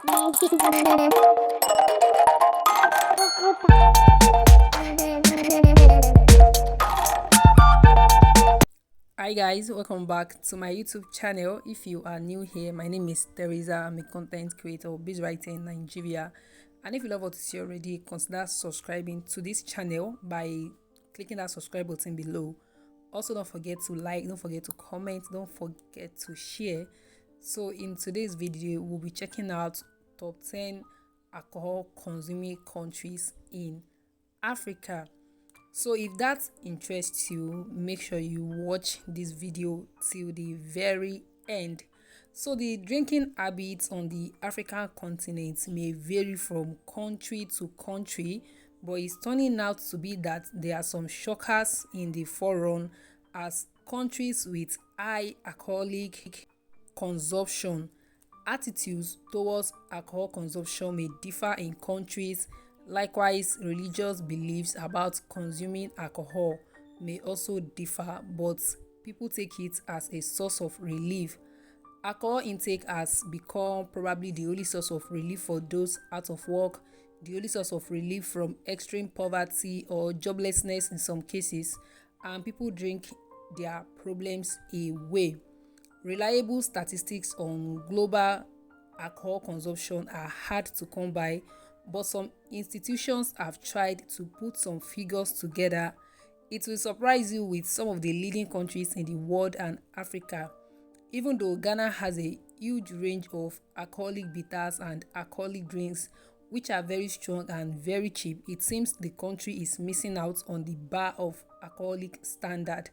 Hi guys, welcome back to my YouTube channel. If you are new here, my name is Teresa. I'm a content creator based right here in Nigeria. And if you love what you see already, consider subscribing to this channel by clicking that subscribe button below. Also, don't forget to like, don't forget to comment, don't forget to share. So in today's video, we'll be checking out top 10 alcohol consuming countries in Africa. So if that interests you, make sure you watch this video till the very end. So the drinking habits on the African continent may vary from country to country, but it's turning out to be that there are some shockers in the forerun, as countries with high alcoholic consumption. Attitudes towards alcohol consumption may differ in countries. Likewise, religious beliefs about consuming alcohol may also differ, but people take it as a source of relief. Alcohol intake has become probably the only source of relief for those out of work, the only source of relief from extreme poverty or joblessness in some cases, and people drink their problems away. Reliable statistics on global alcohol consumption are hard to come by, but some institutions have tried to put some figures together. It will surprise you with some of the leading countries in the world and Africa. Even though Ghana has a huge range of alcoholic bitters and alcoholic drinks which are very strong and very cheap, it seems the country is missing out on the bar of alcoholic standard.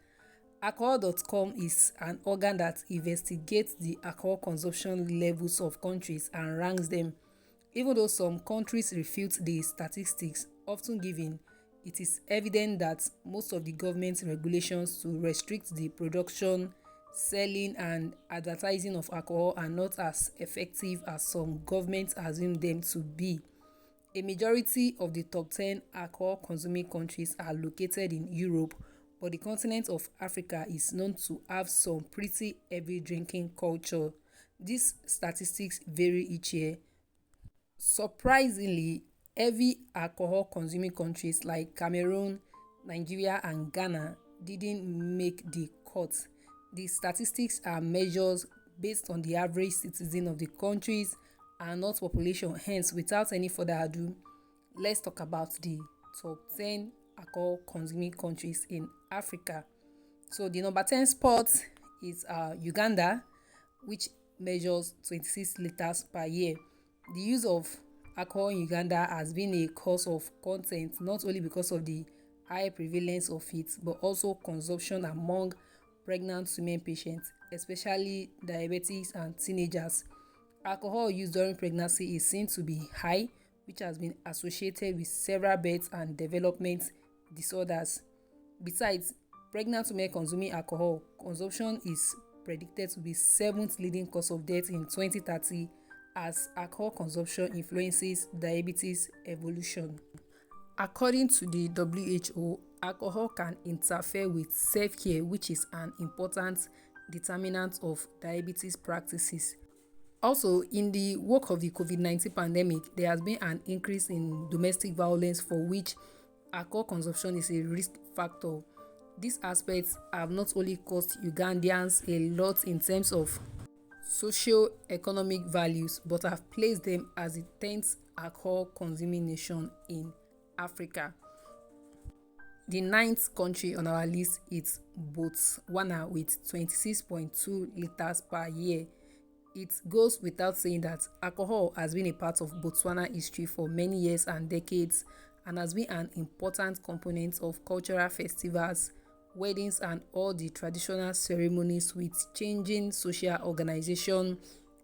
Alcohol.com is an organ that investigates the alcohol consumption levels of countries and ranks them. Even though some countries refute the statistics often given, it is evident that most of the government regulations to restrict the production, selling, and advertising of alcohol are not as effective as some governments assume them to be. A majority of the top 10 alcohol consuming countries are located in Europe, but the continent of Africa is known to have some pretty heavy drinking culture. These statistics vary each year. Surprisingly, heavy alcohol consuming countries like Cameroon, Nigeria, and Ghana didn't make the cut. The statistics are measures based on the average citizen of the countries and not population. Hence, without any further ado, let's talk about the top 10 alcohol consuming countries in Africa. So the number 10 spot is Uganda, which measures 26 liters per year. The use of alcohol in Uganda has been a cause of content, not only because of the high prevalence of it, but also consumption among pregnant women patients, especially diabetics and teenagers. Alcohol use during pregnancy is seen to be high, which has been associated with several births and development disorders. Besides, pregnant women consuming alcohol consumption is predicted to be 7th leading cause of death in 2030, as alcohol consumption influences diabetes evolution. According to the WHO, alcohol can interfere with self-care, which is an important determinant of diabetes practices. Also, in the wake of the COVID-19 pandemic, there has been an increase in domestic violence for which alcohol consumption is a risk factor. These aspects have not only cost Ugandans a lot in terms of socio-economic values, but have placed them as the 10th alcohol consuming nation in Africa. The 9th country on our list is Botswana with 26.2 liters per year. It goes without saying that alcohol has been a part of Botswana history for many years and decades, and has been an important component of cultural festivals, weddings, and all the traditional ceremonies, with changing social organization,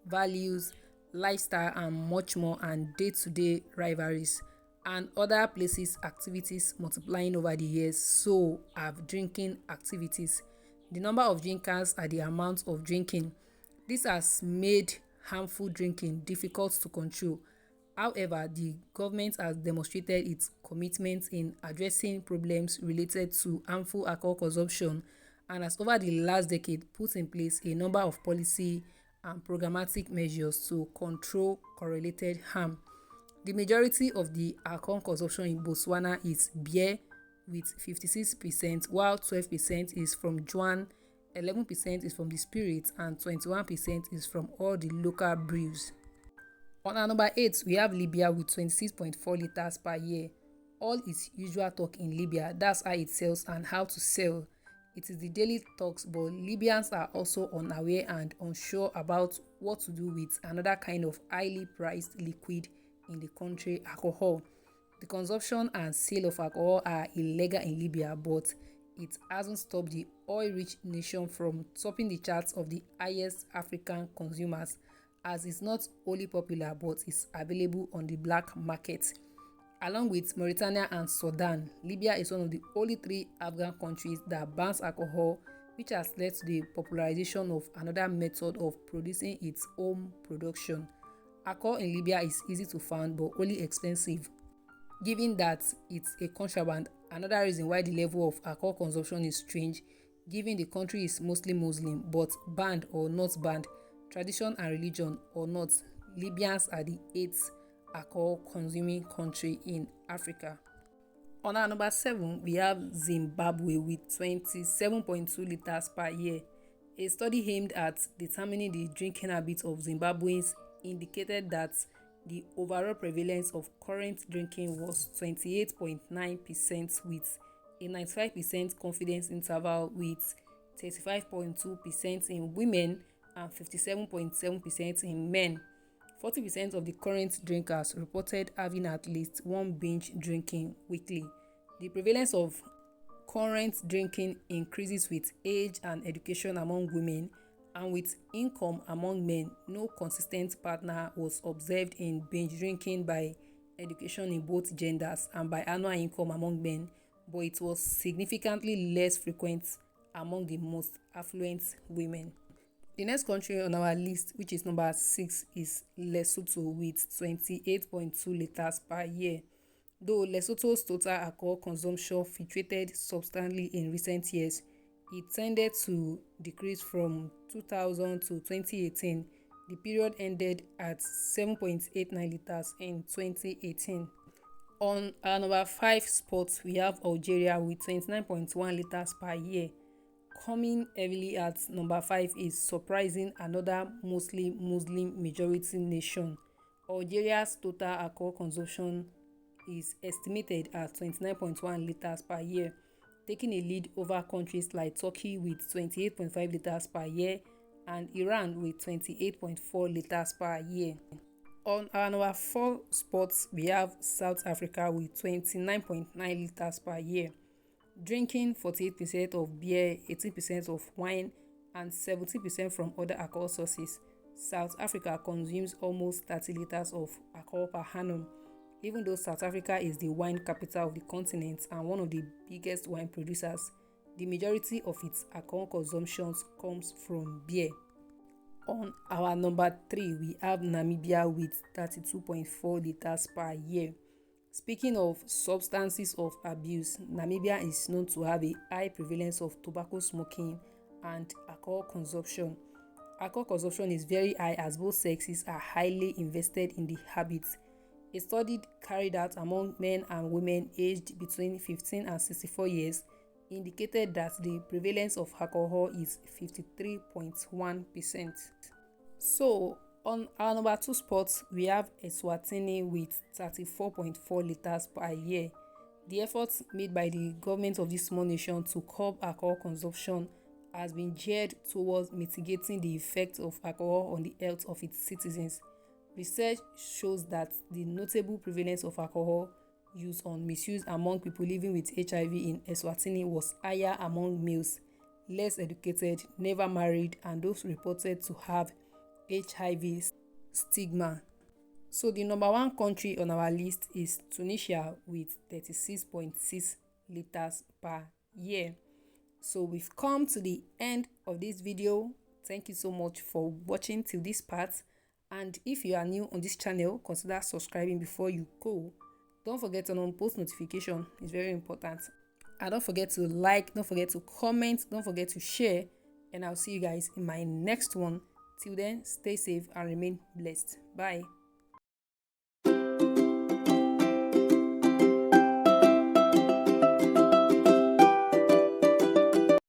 values, lifestyle, and much more, and day-to-day rivalries and other places activities multiplying over the years. So have drinking activities. The number of drinkers and the amount of drinking. This has made harmful drinking difficult to control. However, the government has demonstrated its commitment in addressing problems related to harmful alcohol consumption, and has over the last decade put in place a number of policy and programmatic measures to control correlated harm. The majority of the alcohol consumption in Botswana is beer with 56%, while 12% is from Juan, 11% is from the spirits, and 21% is from all the local brews. On our number 8, we have Libya with 26.4 liters per year. All its usual talk in Libya, that's how it sells and how to sell. It is the daily talks, but Libyans are also unaware and unsure about what to do with another kind of highly priced liquid in the country, alcohol. The consumption and sale of alcohol are illegal in Libya, but it hasn't stopped the oil-rich nation from topping the charts of the highest African consumers, as it's not only popular but is available on the black market. Along with Mauritania and Sudan, Libya is one of the only 3 African countries that bans alcohol, which has led to the popularization of another method of producing its own production. Alcohol in Libya is easy to find but only expensive, given that it's a contraband. Another reason why the level of alcohol consumption is strange, given the country is mostly Muslim, but banned or not banned, tradition and religion or not, Libyans are the 8th alcohol consuming country in Africa. On our number 7, we have Zimbabwe with 27.2 liters per year. A study aimed at determining the drinking habits of Zimbabweans indicated that the overall prevalence of current drinking was 28.9%, with a 95% confidence interval, with 35.2% in women and 57.7% in men. 40% of the current drinkers reported having at least one binge drinking weekly. The prevalence of current drinking increases with age and education among women, and with income among men. No consistent partner was observed in binge drinking by education in both genders and by annual income among men, but it was significantly less frequent among the most affluent women. The next country on our list, which is number 6, is Lesotho with 28.2 liters per year. Though Lesotho's total alcohol consumption fluctuated substantially in recent years, it tended to decrease from 2000 to 2018. The period ended at 7.89 liters in 2018. On our number 5 spot, we have Algeria with 29.1 liters per year. Coming heavily at number 5 is surprising another mostly Muslim majority nation. Algeria's total alcohol consumption is estimated at 29.1 liters per year, taking a lead over countries like Turkey with 28.5 liters per year and Iran with 28.4 liters per year. On our number 4 spot, we have South Africa with 29.9 liters per year. Drinking 48% of beer, 18% of wine, and 70% from other alcohol sources, South Africa consumes almost 30 liters of alcohol per annum. Even though South Africa is the wine capital of the continent and one of the biggest wine producers, the majority of its alcohol consumption comes from beer. On our number 3, we have Namibia with 32.4 liters per year. Speaking of substances of abuse, Namibia is known to have a high prevalence of tobacco smoking and alcohol consumption. Alcohol consumption is very high as both sexes are highly invested in the habits. A study carried out among men and women aged between 15 and 64 years indicated that the prevalence of alcohol is 53.1%. So, on our number 2 spot, we have Eswatini with 34.4 liters per year. The efforts made by the government of this small nation to curb alcohol consumption has been geared towards mitigating the effect of alcohol on the health of its citizens. Research shows that the notable prevalence of alcohol use on misuse among people living with HIV in Eswatini was higher among males, less educated, never married, and those reported to have HIV stigma. So the number 1 country on our list is Tunisia with 36.6 liters per year. So we've come to the end of this video. Thank you so much for watching till this part. And if you are new on this channel, consider subscribing before you go. Don't forget to turn on post notification. It's very important. And don't forget to like, don't forget to comment, don't forget to share. And I'll see you guys in my next one. Till then, stay safe and remain blessed. Bye.